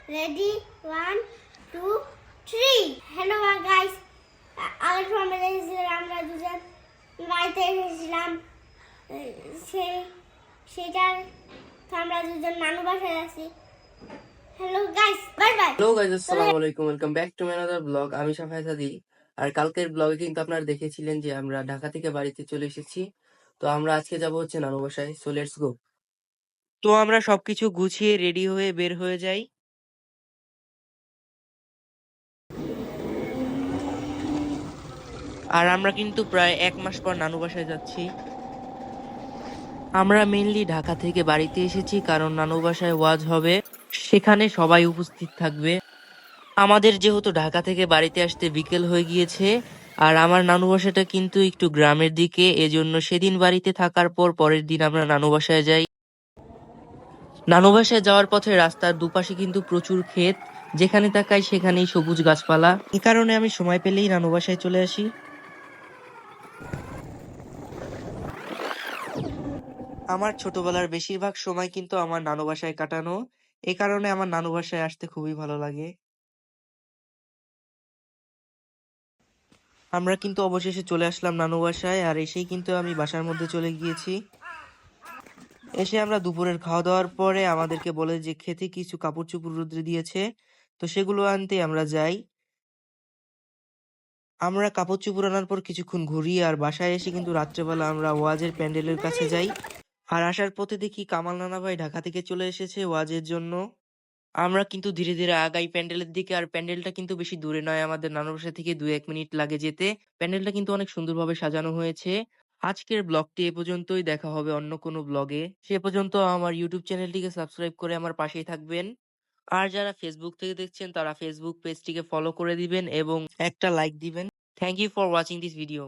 Ready? 1, 2, 3. Hello guys. আগের formula আমরা দুজন বাড়িতে এসেছিলাম সেই সেটার আমরা দুজন নানু বাসায় আছি। Hello guys, bye bye. Hello guys, আসসালামু আলাইকুম, welcome back to my another blog. আমি সাফায়েত হাদি। আর কালকের ব্লগে কিন্তু আপনারা দেখেছিলেন যে আমরা ঢাকা থেকে বাড়িতে চলে এসেছি। তো আমরা আজকে যাব হচ্ছে নানু বাসায়। So let's go. তো আমরা সবকিছু গুছিয়ে রেডি হয়ে বের হয়ে যাই। আর আমরা কিন্তু প্রায় 1 মাস পর নানু বাসায় যাচ্ছি। আমরা মেইনলি ঢাকা থেকে বাড়িতে এসেছি কারণ নানু বাসায় ওয়াজ হবে, সেখানে সবাই উপস্থিত থাকবে। আমাদের যেহেতু ঢাকা থেকে বাড়িতে আসতে বিকেল হয়ে গিয়েছে, আর আমার নানু বাসাটা কিন্তু একটু গ্রামের দিকে, এজন্য সেদিন বাড়িতে থাকার পর পরের দিন আমরা নানু বাসায় যাই। নানু বাসায় যাওয়ার পথে রাস্তার দুপাশে কিন্তু প্রচুর ক্ষেত, যেখানে তাকাই সেখানেই সবুজ গাছপালা। এ কারণে আমি সময় পেলেই নানু বাসায় চলে আসি। আমার ছোটবেলার বেশিরভাগ সময় কিন্তু আমার নানু বাসায় কাটানো, এ কারণে আমার নানু বাসায় আসতে খুবই ভালো লাগে। আমরা কিন্তু অবশেষে চলে আসলাম নানু বাসায়, আর এসেই কিন্তু আমি বাসার মধ্যে চলে গিয়েছি। এসে আমরা দুপুরের খাওয়া দাওয়ার পরে আমাদেরকে বলে যে খেতে কিছু কাপড় চোপড় রোদ্রে দিয়েছে, তো সেগুলো আনতে আমরা যাই। আমরা কাপড় চোপড় আনার পর কিছুক্ষণ ঘুরি, আর বাসায় এসে কিন্তু রাত্রেবেলা আমরা ওয়াজের প্যান্ডেলের কাছে যাই। আর আসার পথে দেখি কামাল নানা ভাই ঢাকা থেকে চলে এসেছে ওয়াজের জন্য। আমরা কিন্তু ধীরে ধীরে আগাই প্যান্ডেলের দিকে, আর প্যান্ডেলটা কিন্তু বেশি দূরে নয়, আমাদের নানুর বাসা থেকে 2-1 মিনিট লাগে যেতে। প্যান্ডেলটা কিন্তু অনেক সুন্দরভাবে সাজানো হয়েছে। আজকের ব্লগটি এ পর্যন্তই, দেখা হবে অন্য কোনো ব্লগে। সে পর্যন্ত আমার ইউটিউব চ্যানেলটিকে সাবস্ক্রাইব করে আমার পাশেই থাকবেন। আর যারা ফেসবুক থেকে দেখছেন তারা ফেসবুক পেজটিকে ফলো করে দিবেন এবং একটা লাইক দিবেন। Thank you for watching this video.